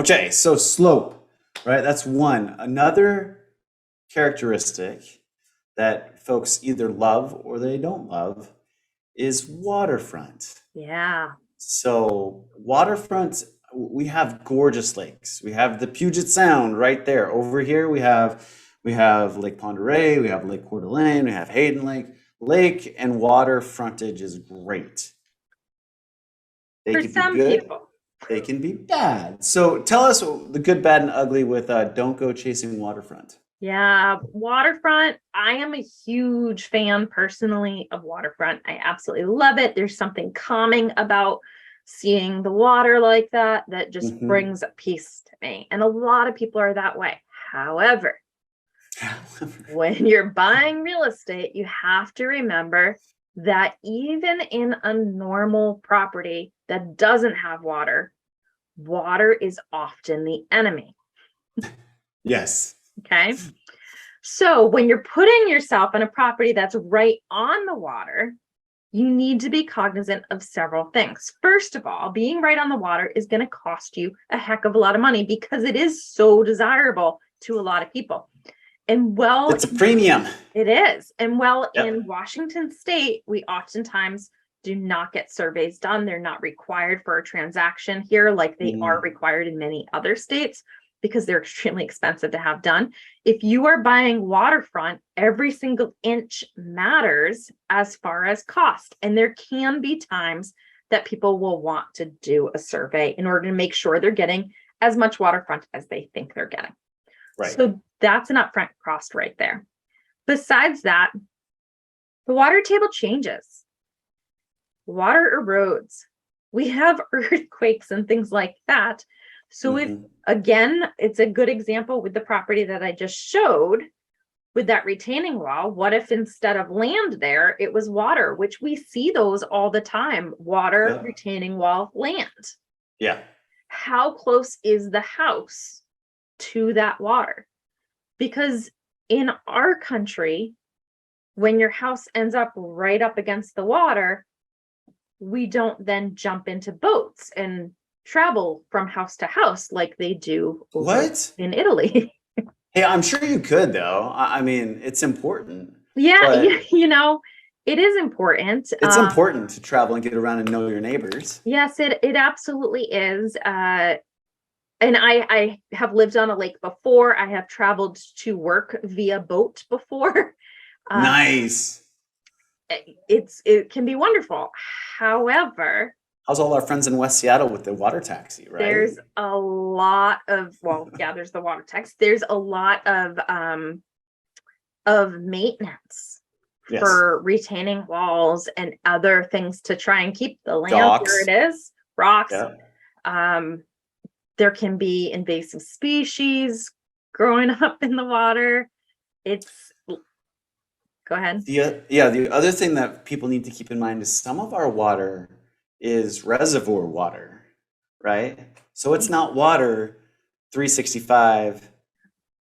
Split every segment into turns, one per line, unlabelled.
Okay, so slope, right? That's one. Another characteristic that folks either love or they don't love is waterfront.
Yeah.
So waterfront, we have gorgeous lakes. We have the Puget Sound right there. Over here, we have Lake Ponderay, we have Lake Coeur d'Alene, we have Hayden Lake. Lake and water frontage is great. They
For
could be
some
good,
people.
they can be bad. So tell us the good, bad, and ugly with don't go chasing waterfront.
Yeah, waterfront. I am a huge fan personally of waterfront. I absolutely love it. There's something calming about seeing the water like that that just
Hmm.
brings peace to me. And a lot of people are that way. However, when you're buying real estate, you have to remember that even in a normal property that doesn't have water, water is often the enemy.
Yes.
Okay. So when you're putting yourself in a property that's right on the water, you need to be cognizant of several things. First of all, being right on the water is going to cost you a heck of a lot of money because it is so desirable to a lot of people. And well,
It's a premium.
it is. And well,
Yep.
in Washington state, we oftentimes do not get surveys done. They're not required for a transaction here like they are
Mm,
required in many other states because they're extremely expensive to have done. If you are buying waterfront, every single inch matters as far as cost. And there can be times that people will want to do a survey in order to make sure they're getting as much waterfront as they think they're getting.
right.
So that's an upfront cost right there. Besides that, the water table changes, water erodes, we have earthquakes and things like that. So if,
Hmm.
again, it's a good example with the property that I just showed with that retaining wall. What if instead of land there, it was water, which we see those all the time, water,
Yep.
retaining wall, land.
Yeah.
How close is the house to that water? Because in our country, when your house ends up right up against the water, we don't then jump into boats and travel from house to house like they do over
What?
in Italy.
Hey, I'm sure you could though. I mean, it's important,
Yeah,
but
it is important.
it's important to travel and get around and know your neighbors.
Yes, it absolutely is. And I have lived on a lake before. I have traveled to work via boat before. Uh,
Nice.
it can be wonderful. However,
How's all our friends in West Seattle with the water taxi, right?
there's a lot of, well, yeah, there's the water text. There's a lot of maintenance
Yes.
for retaining walls and other things to try and keep the land where
Docks.
it is. Rocks.
Yeah.
Um, there can be invasive species growing up in the water. It's, go ahead.
Yeah, the other thing that people need to keep in mind is some of our water is reservoir water, right? So it's not water 365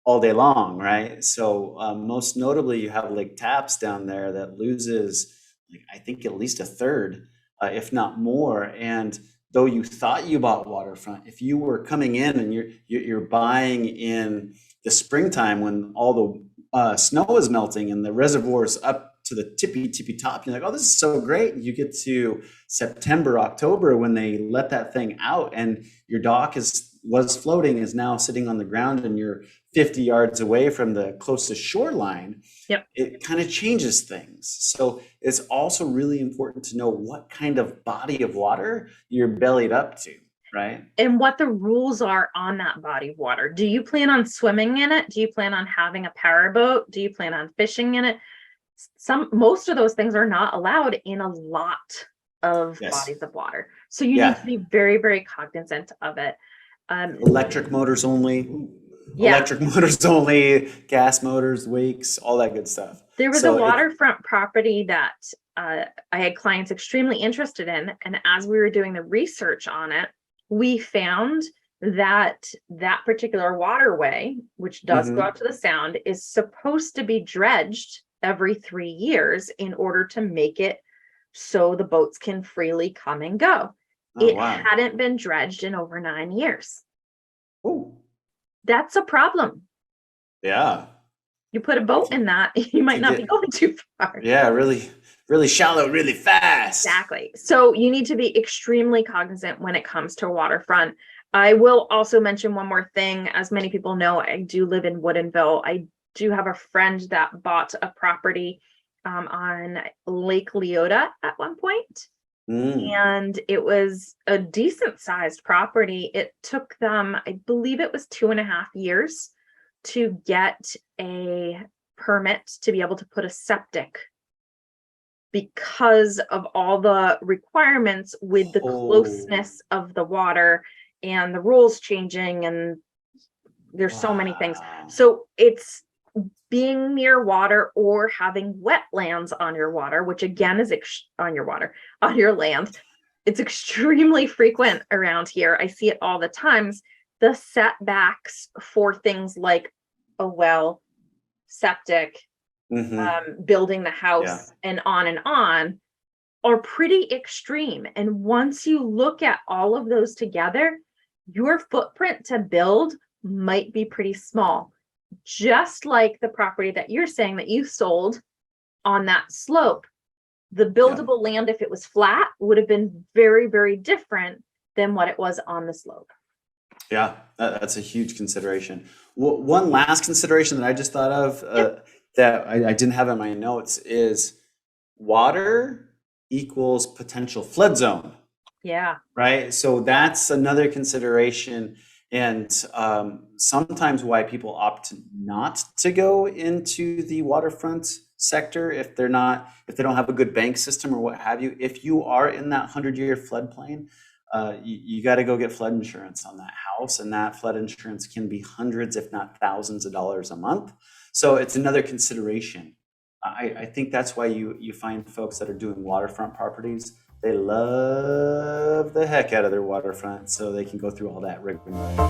all day long, right? So most notably, you have Lake Taps down there that loses, like, I think at least a third, if not more. And though you thought you bought waterfront, if you were coming in and you're buying in the springtime when all the snow is melting and the reservoir's up to the tippy top, you're like, oh, this is so great. And you get to September, October when they let that thing out, and your dock was floating is now sitting on the ground, and you're 50 yards away from the closest shoreline.
Yep.
It kind of changes things. So it's also really important to know what kind of body of water you're bellied up to, right?
And what the rules are on that body of water. Do you plan on swimming in it? Do you plan on having a power boat? Do you plan on fishing in it? Most of those things are not allowed in a lot of
Yes.
bodies of water. So you need to
Yeah.
be very, very cognizant of it.
Electric motors only.
Yeah,
Electric motors only, gas motors, wakes, all that good stuff.
there was a
So it,
waterfront property that I had clients extremely interested in. And as we were doing the research on it, we found that that particular waterway, which does go
mhm.
out to the sound, is supposed to be dredged every 3 years in order to make it so the boats can freely come and go.
Oh
It
wow.
hadn't been dredged in over 9 years.
Oh,
That's a problem.
yeah.
You put a boat in that, you might not be going too far.
Yeah, really, really shallow, really fast.
Exactly. So you need to be extremely cognizant when it comes to waterfront. I will also mention one more thing. As many people know, I do live in Woodinville. I do have a friend that bought a property on Lake Leota at one point, and it was a decent sized property. It took them, I believe it was 2.5 years to get a permit to be able to put a septic, because of all the requirements with the closeness of the water and the rules changing, and there's so many things. So it's being near water or having wetlands on your water, which again is on your land. It's extremely frequent around here. I see it all the times. The setbacks for things like a well, septic, building the house, and on are pretty extreme. And once you look at all of those together, your footprint to build might be pretty small. Just like the property that you're saying that you sold on that slope, the buildable land, if it was flat, would have been very, very different than what it was on the slope.
Yeah, that's a huge consideration. One last consideration that I just thought of that I didn't have in my notes is water equals potential flood zone.
Yeah.
Right. So that's another consideration. And sometimes why people opt not to go into the waterfront sector if they don't have a good bank system or what have you. If you are in that 100-year floodplain, you got to go get flood insurance on that house, and that flood insurance can be hundreds, if not thousands of dollars a month. So it's another consideration. I think that's why you find folks that are doing waterfront properties, they love the heck out of their waterfront so they can go through all that rigmarole.